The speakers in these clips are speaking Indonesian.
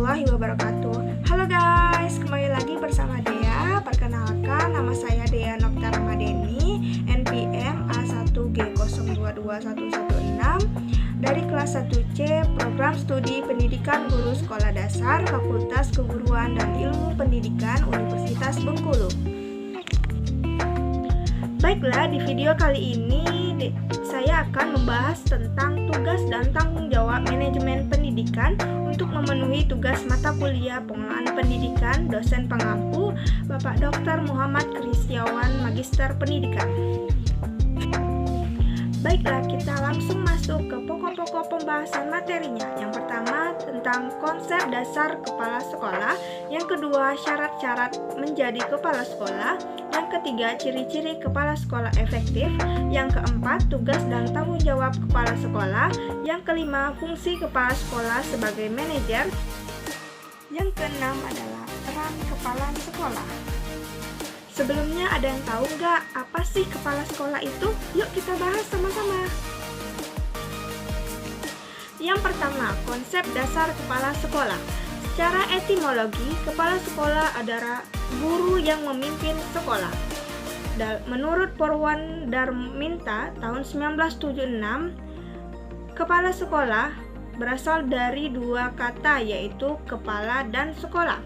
warahmatullahi wabarakatuh. Halo guys, kembali lagi bersama Dea. Perkenalkan, nama saya Dea Nokta Ramadeni, NPM A1G022116 dari kelas 1C, Program Studi Pendidikan Guru Sekolah Dasar, Fakultas Keguruan dan Ilmu Pendidikan Universitas Bengkulu. Baiklah, di video kali ini saya akan membahas tentang tugas dan tanggung jawab manajemen pendidikan untuk memenuhi tugas mata kuliah pengelolaan pendidikan dosen pengampu Bapak Dr. Muhammad Kristiawan, Magister Pendidikan. Baiklah, kita langsung masuk ke pokok-pokok pembahasan materinya. Yang pertama tentang konsep dasar kepala sekolah, yang kedua syarat-syarat menjadi kepala sekolah, yang ketiga ciri-ciri kepala sekolah efektif, yang keempat tugas dan tanggung jawab kepala sekolah, yang kelima fungsi kepala sekolah sebagai manajer, yang keenam adalah peran kepala sekolah. Sebelumnya ada yang tahu nggak apa sih kepala sekolah itu? Yuk kita bahas sama-sama. Yang pertama, konsep dasar kepala sekolah. Secara etimologi, kepala sekolah adalah guru yang memimpin sekolah. Menurut Purwan Darminta tahun 1976, kepala sekolah berasal dari dua kata, yaitu kepala dan sekolah.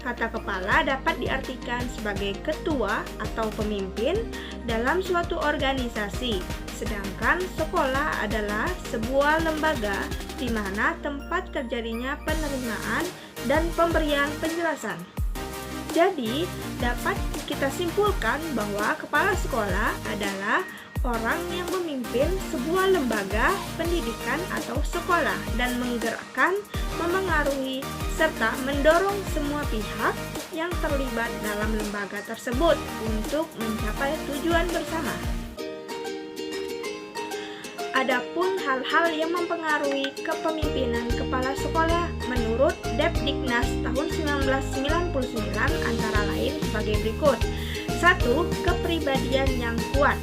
Kata kepala dapat diartikan sebagai ketua atau pemimpin dalam suatu organisasi, sedangkan sekolah adalah sebuah lembaga di mana tempat terjadinya penerimaan dan pemberian penjelasan. Jadi, dapat kita simpulkan bahwa kepala sekolah adalah orang yang memimpin sebuah lembaga pendidikan atau sekolah dan menggerakkan, memengaruhi, serta mendorong semua pihak yang terlibat dalam lembaga tersebut untuk mencapai tujuan bersama. Adapun hal-hal yang mempengaruhi kepemimpinan kepala sekolah menurut Depdiknas tahun 1999 antara lain sebagai berikut. 1. Kepribadian yang kuat.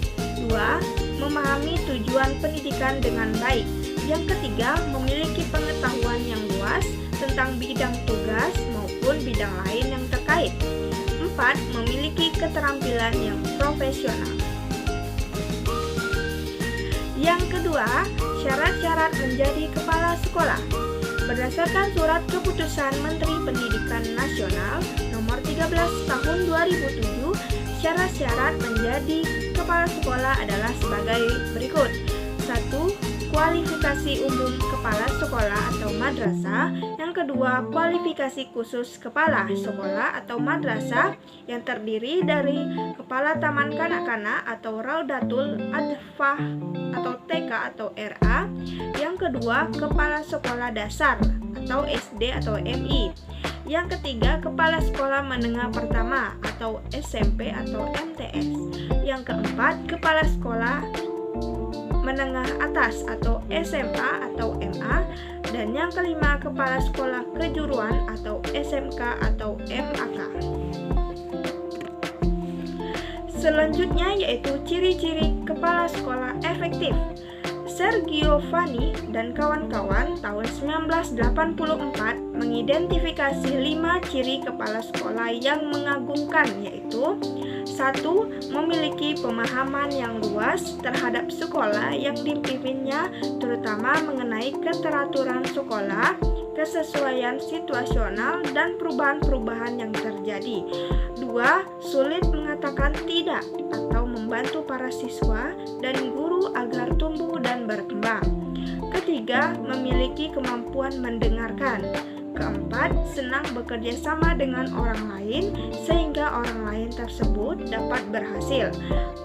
2. Memahami tujuan pendidikan dengan baik. Yang ketiga, memiliki pengetahuan yang luas tentang bidang tugas maupun bidang lain yang terkait. 4. Memiliki keterampilan yang profesional. Yang kedua, syarat-syarat menjadi kepala sekolah. Berdasarkan surat keputusan Menteri Pendidikan Nasional nomor 13 tahun 2007, syarat-syarat menjadi kepala sekolah adalah sebagai berikut. 1. Kualifikasi umum kepala sekolah atau madrasah. Yang kedua, kualifikasi khusus kepala sekolah atau madrasah yang terdiri dari kepala taman kanak-kanak atau Raudatul Adfah atau TK atau RA. Yang kedua, kepala sekolah dasar atau SD atau MI. Yang ketiga, kepala sekolah menengah pertama atau SMP atau MTS. Yang keempat, kepala sekolah menengah atas atau SMA atau MA. Dan yang kelima, kepala sekolah kejuruan atau SMK atau MAK. Selanjutnya yaitu ciri-ciri kepala sekolah efektif. Sergiovanni dan kawan-kawan tahun 1984 mengidentifikasi 5 ciri kepala sekolah yang mengagumkan, yaitu 1. Memiliki pemahaman yang luas terhadap sekolah yang dipimpinnya, terutama mengenai keteraturan sekolah, kesesuaian situasional, dan perubahan-perubahan yang terjadi. 2. Sulit mengatakan tidak atau membantu para siswa dan guru agar tumbuh dan berkembang. Ketiga, memiliki kemampuan mendengarkan. Keempat, senang bekerja sama dengan orang lain sehingga orang lain tersebut dapat berhasil.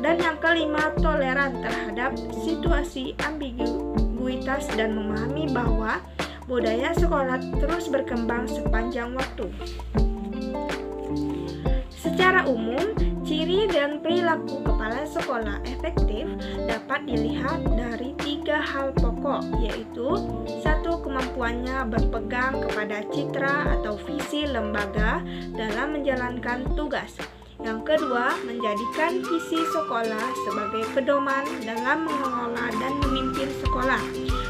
Dan yang kelima, toleran terhadap situasi ambiguitas dan memahami bahwa budaya sekolah terus berkembang sepanjang waktu. Secara umum, ciri dan perilaku kepala sekolah efektif dapat dilihat dari 3 hal pokok, yaitu 1. Kemampuannya berpegang kepada citra atau visi lembaga dalam menjalankan tugas. Yang kedua, menjadikan visi sekolah sebagai pedoman dalam mengelola dan memimpin sekolah.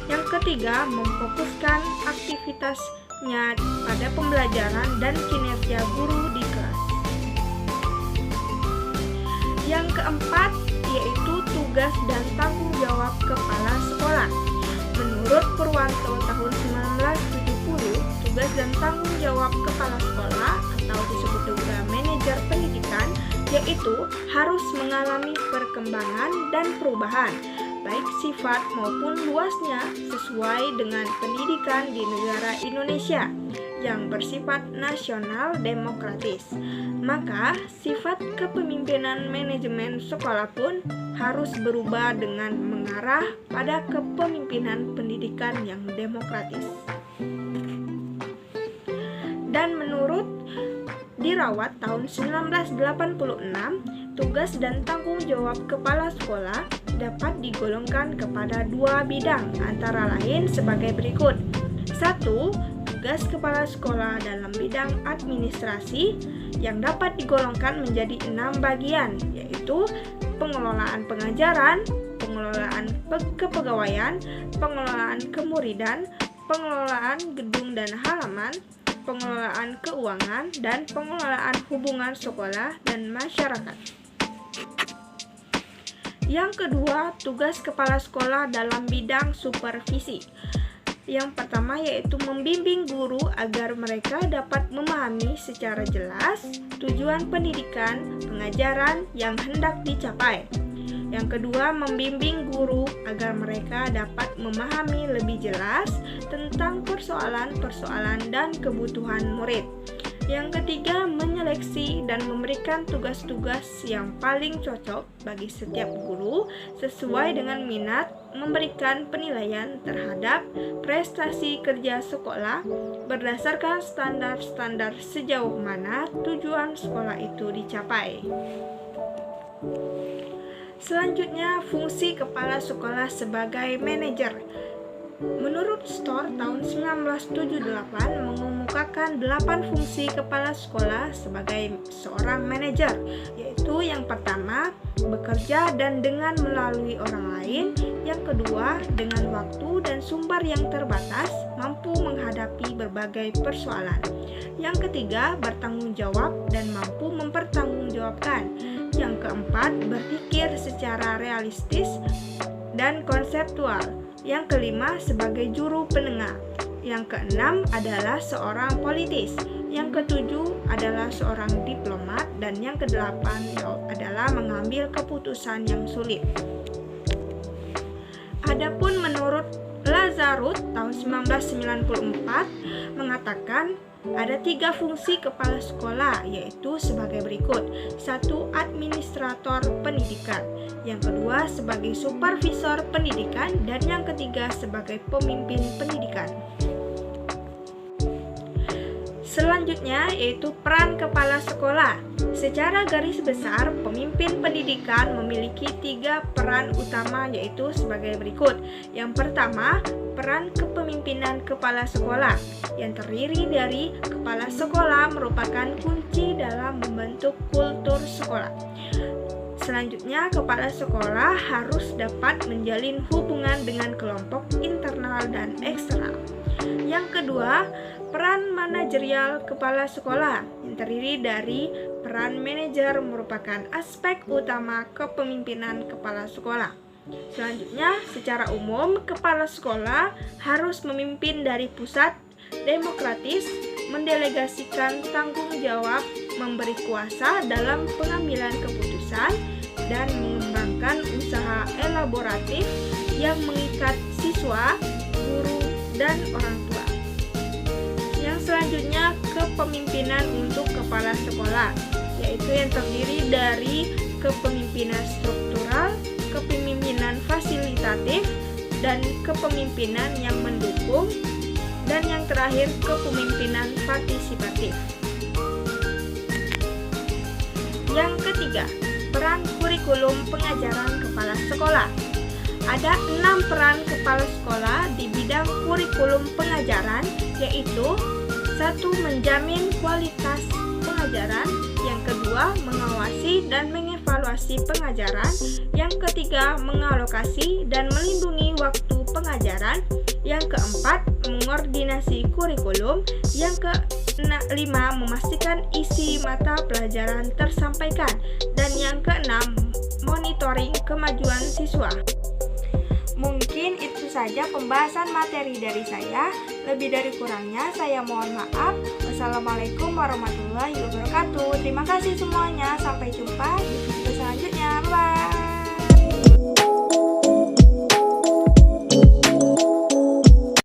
Yang ketiga, memfokuskan aktivitas dampaknya pada pembelajaran dan kinerja guru di kelas. Yang keempat yaitu tugas dan tanggung jawab kepala sekolah. Menurut Purwanto tahun 1970, tugas dan tanggung jawab kepala sekolah atau disebut juga manajer pendidikan yaitu harus mengalami perkembangan dan perubahan baik sifat maupun luasnya sesuai dengan pendidikan di negara Indonesia yang bersifat nasional demokratis. Maka sifat kepemimpinan manajemen sekolah pun harus berubah dengan mengarah pada kepemimpinan pendidikan yang demokratis. Dan menurut Dirawat tahun 1986, tugas dan tanggung jawab kepala sekolah dapat digolongkan kepada dua bidang, antara lain sebagai berikut. 1. Tugas kepala sekolah dalam bidang administrasi yang dapat digolongkan menjadi 6 bagian, yaitu pengelolaan pengajaran, pengelolaan kepegawaian, pengelolaan kemuridan, pengelolaan gedung dan halaman, pengelolaan keuangan, dan pengelolaan hubungan sekolah dan masyarakat. Yang kedua, tugas kepala sekolah dalam bidang supervisi. Yang pertama yaitu membimbing guru agar mereka dapat memahami secara jelas tujuan pendidikan pengajaran yang hendak dicapai. Yang kedua, membimbing guru agar mereka dapat memahami lebih jelas tentang persoalan-persoalan dan kebutuhan murid. Yang ketiga, menyeleksi dan memberikan tugas-tugas yang paling cocok bagi setiap guru sesuai dengan minat, memberikan penilaian terhadap prestasi kerja sekolah berdasarkan standar-standar sejauh mana tujuan sekolah itu dicapai. Selanjutnya, fungsi kepala sekolah sebagai manajer. Menurut Storr tahun 1978 mengemukakan 8 fungsi kepala sekolah sebagai seorang manajer, yaitu yang pertama, bekerja dan dengan melalui orang lain. Yang kedua, dengan waktu dan sumber yang terbatas, mampu menghadapi berbagai persoalan. Yang ketiga, bertanggung jawab dan mampu mempertanggungjawabkan. Yang keempat, berpikir secara realistis dan konseptual. Yang kelima, sebagai juru penengah. Yang keenam adalah seorang politis. Yang ketujuh adalah seorang diplomat. Dan yang kedelapan adalah mengambil keputusan yang sulit. Adapun menurut Lazarus tahun 1994 mengatakan ada 3 fungsi kepala sekolah, yaitu sebagai berikut. 1. Administrator pendidikan. Yang kedua, sebagai supervisor pendidikan. Dan yang ketiga, sebagai pemimpin pendidikan. Selanjutnya yaitu peran kepala sekolah. Secara garis besar, pemimpin pendidikan memiliki 3 peran utama, yaitu sebagai berikut. Yang pertama, peran kepemimpinan kepala sekolah yang terdiri dari kepala sekolah merupakan kunci dalam membentuk kultur sekolah. Selanjutnya, kepala sekolah harus dapat menjalin hubungan dengan kelompok internal dan eksternal. Yang kedua, peran manajerial kepala sekolah yang terdiri dari peran manajer merupakan aspek utama kepemimpinan kepala sekolah. Selanjutnya, secara umum, kepala sekolah harus memimpin dari pusat, demokratis, mendelegasikan tanggung jawab, memberi kuasa dalam pengambilan keputusan, dan mengembangkan usaha elaboratif yang mengikat siswa, guru, dan orang tua. Yang selanjutnya, kepemimpinan untuk kepala sekolah, yaitu yang terdiri dari kepemimpinan struktural, kepemimpinan fasilitatif, dan kepemimpinan yang mendukung, dan yang terakhir kepemimpinan partisipatif. Yang ketiga, peran kurikulum pengajaran kepala sekolah. Ada 6 peran kepala sekolah di bidang kurikulum pengajaran, yaitu 1. Menjamin kualitas pengajaran. Yang kedua, mengawasi dan mengevaluasi pengajaran. Yang ketiga, mengalokasi dan melindungi waktu pengajaran. Yang keempat, koordinasi kurikulum. Yang kelima, memastikan isi mata pelajaran tersampaikan. Dan yang keenam, monitoring kemajuan siswa. Mungkin itu saja pembahasan materi dari saya. Lebih dari kurangnya saya mohon maaf. Wassalamualaikum warahmatullahi wabarakatuh. Terima kasih semuanya. Sampai jumpa di video selanjutnya. Bye-bye.